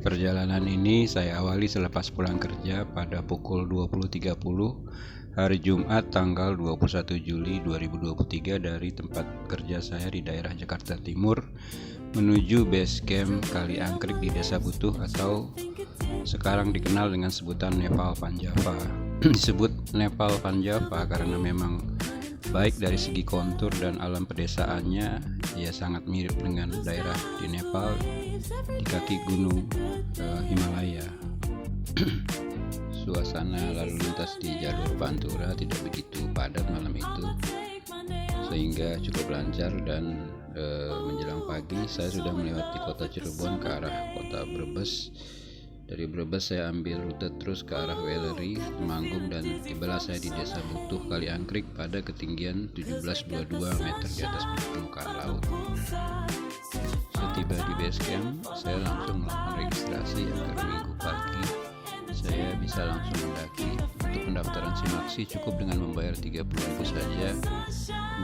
Perjalanan ini saya awali selepas pulang kerja pada pukul 20.30 hari Jumat tanggal 21 Juli 2023 dari tempat kerja saya di daerah Jakarta Timur menuju base camp Kali Angkrik di Desa Butuh atau sekarang dikenal dengan sebutan Nepal Panjava. Disebut Nepal Panjava karena memang baik dari segi kontur dan alam pedesaannya, ia sangat mirip dengan daerah di Nepal di kaki gunung Himalaya. Suasana lalu lintas di jalur Pantura tidak begitu padat malam itu, sehingga cukup lancar dan menjelang pagi saya sudah melewati kota Cirebon ke arah kota Brebes. Dari Brebes saya ambil rute terus ke arah Wellery, Temanggung, dan tibalah saya di Desa Butuh Kali Angkrik pada ketinggian 1722 meter di atas permukaan laut. Setiba di base camp, saya langsung melakukan registrasi agar minggu pagi saya bisa langsung mendaki. Untuk pendaftaran Simaksi cukup dengan membayar 30.000 saja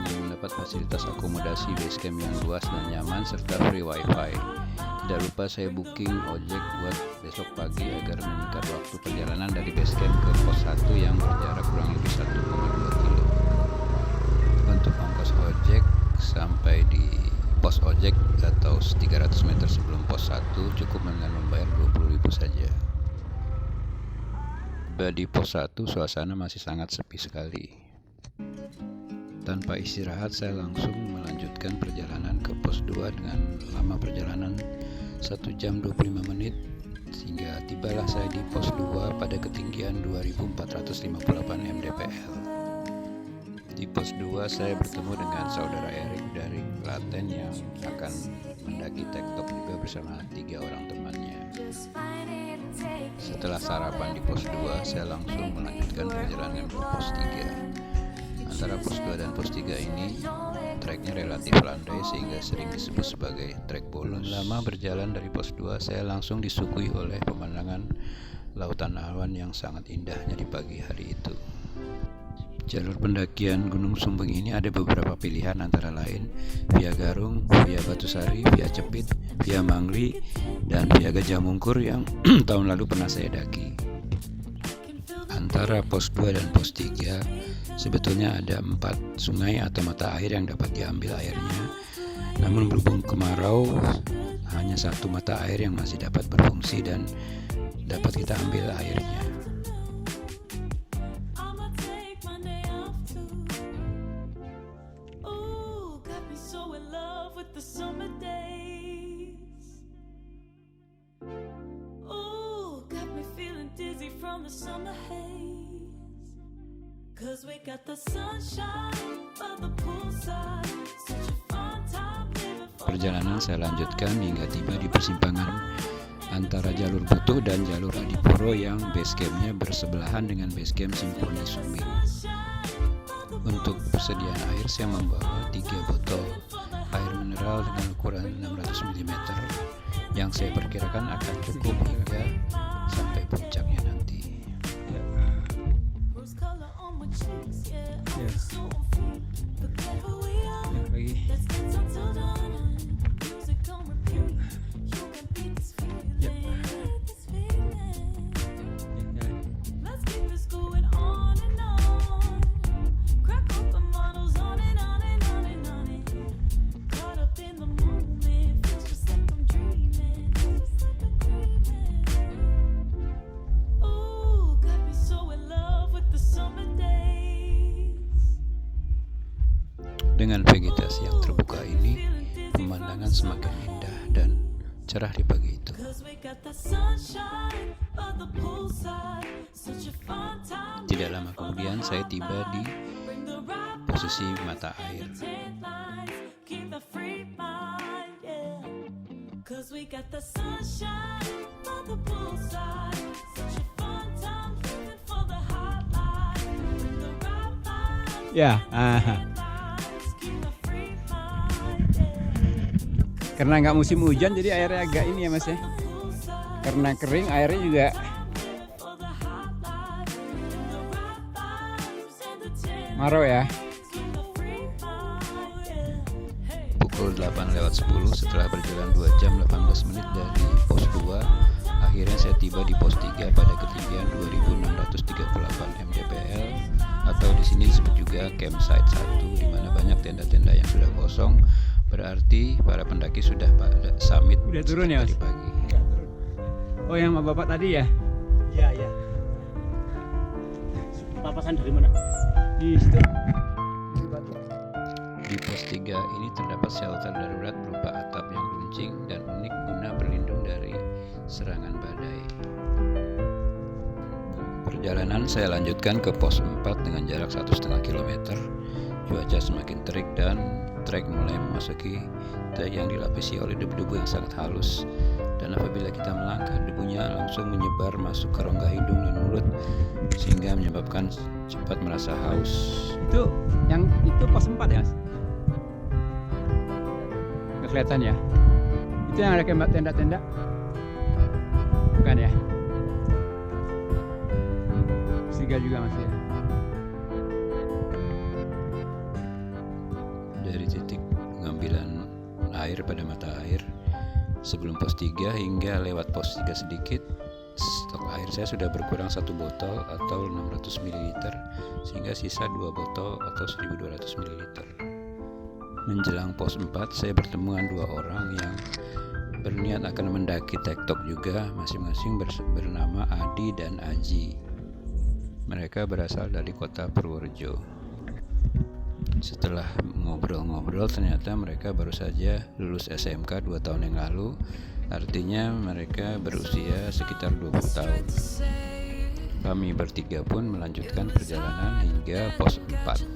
dengan mendapat fasilitas akomodasi base camp yang luas dan nyaman serta free wifi. Tidak lupa saya booking ojek buat besok pagi agar menyingkat waktu perjalanan dari base camp ke pos 1 yang berjarak kurang lebih 1,2 kilo. Untuk ongkos ojek sampai di pos ojek atau 300 meter sebelum pos 1 cukup dengan membayar 20.000 saja. Di pos 1 suasana masih sangat sepi sekali. Tanpa istirahat saya langsung melanjutkan perjalanan ke pos 2 dengan lama perjalanan 1 jam 25 menit sehingga tibalah saya di pos 2 pada ketinggian 2458 mdpl. Di pos 2 saya bertemu dengan saudara Erik dari Klaten yang akan mendaki Tektop juga bersama 3 orang temannya. Setelah sarapan di pos 2 saya langsung melanjutkan perjalanan ke pos 3. Antara pos 2 dan pos 3 ini treknya relatif landai sehingga sering disebut sebagai trek bonus. Lama berjalan dari pos 2 saya langsung disuguhi oleh pemandangan lautan awan yang sangat indahnya di pagi hari itu. Jalur pendakian Gunung Sumbing ini ada beberapa pilihan antara lain via Garung, via Batusari, via Cepit, via Mangli, dan via Gajah Mungkur yang tahun lalu pernah saya daki. Antara pos 2 dan pos 3 sebetulnya ada 4 sungai atau mata air yang dapat diambil airnya. Namun berhubung kemarau, hanya 1 mata air yang masih dapat berfungsi dan dapat kita ambil airnya. Perjalanan saya lanjutkan hingga tiba di persimpangan antara jalur Butuh dan jalur Adiporo yang base campnya bersebelahan dengan base camp Simponi Sumbing. Untuk persediaan air saya membawa 3 botol air mineral dengan ukuran 600 mm yang saya perkirakan akan cukup hingga sampai puncaknya nanti. Dengan vegetasi yang terbuka ini, pemandangan semakin indah dan cerah di pagi itu. Tidak lama kemudian saya tiba di posisi mata air. Ya, karena nggak musim hujan jadi airnya agak ini ya mas ya, karena kering airnya juga marau ya. Pukul 8:10 setelah berjalan 2 jam 18 menit dari pos 2 saya tiba di pos 3 pada ketinggian 2638 mdpl atau di sini disebut juga campsite 1, di mana banyak tenda-tenda yang sudah kosong. Berarti para pendaki sudah pada summit Udah turun ya, Mas? tadi pagi. Oh, yang sama bapak tadi ya? Iya, iya. Papasan dari mana? Di situ. Di pos 3 ini terdapat shelter darurat berupa atap yang runcing dan unik guna berlindung dari serangan badai. Perjalanan saya lanjutkan ke pos 4 dengan jarak 1,5 km. Cuaca semakin terik dan trek mulai memasuki trek yang dilapisi oleh debu-debu yang sangat halus. Dan apabila kita melangkah, debunya langsung menyebar masuk ke rongga hidung dan mulut sehingga menyebabkan cepat merasa haus. Itu pos 4 ya, Mas? Nggak kelihatan ya? Itu yang ada kayak tenda-tenda? Bukan ya? Siga juga masih ya? Dari titik pengambilan air pada mata air sebelum pos 3 hingga lewat pos 3 sedikit, stok air saya sudah berkurang 1 botol atau 600 ml sehingga sisa 2 botol atau 1200 ml. Menjelang pos 4 saya bertemu dengan 2 orang yang berniat akan mendaki tektok juga, masing-masing bernama Adi dan Aji. Mereka berasal dari kota Purworejo. Setelah ngobrol-ngobrol, ternyata mereka baru saja lulus SMK 2 tahun yang lalu. Artinya mereka berusia sekitar 20 tahun. Kami bertiga pun melanjutkan perjalanan hingga pos 4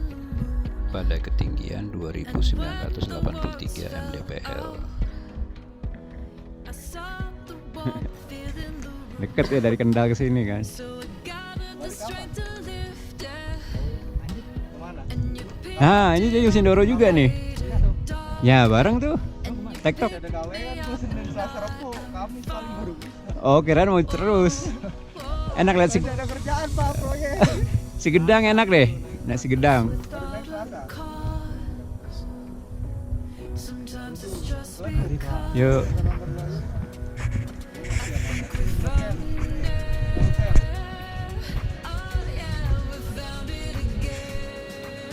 pada ketinggian 2983 mdpl. Deket ya dari Kendal ke sini kan? Nah, ini jadi Sindoro juga nih. Ya, bareng tuh. TikTok. Oh, kirain mau terus. Enak lihat si Gedang enak deh. Nah, si Gedang. Yuk.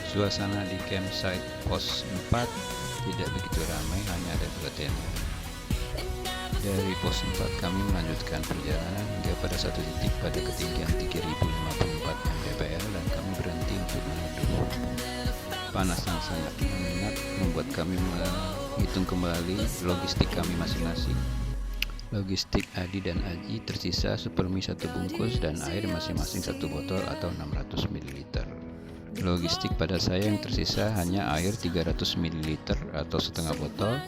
Suasana di campsite pos 4 tidak begitu ramai, hanya ada 2 tenda. Dari pos 4 kami melanjutkan perjalanan hingga pada satu titik pada ketinggian 3054 mdpl dan kami berhenti untuk meneduh. Panas yang sangat menyengat membuat kami menghitung kembali logistik kami masing-masing. Logistik Adi dan Aji tersisa super mie 1 bungkus dan air masing-masing 1 botol atau 600 ml. Logistik pada saya yang tersisa hanya air 300 ml atau setengah botol,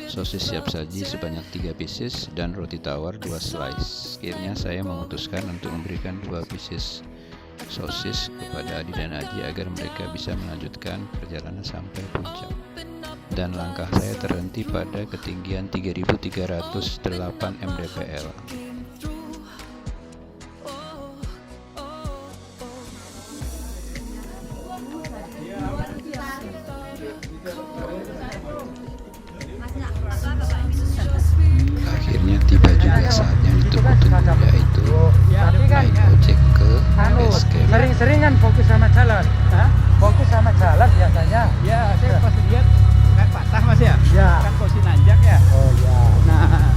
sosis siap saji sebanyak 3 pieces, dan roti tawar 2 slice. Akhirnya saya memutuskan untuk memberikan 2 pieces sosis kepada Adi dan Aji agar mereka bisa melanjutkan perjalanan sampai puncak. Dan langkah saya terhenti pada ketinggian 3308 mdpl. Akhirnya tiba juga saatnya ditunggu-tunggu, yaitu naik ojek ke base camp. Sering-seringan fokus sama jalan. Fokus sama jalan biasanya. Ya, saya pas lihat kayak patah Mas ya? Ya. Kan posisi nanjak ya. Oh ya. Nah,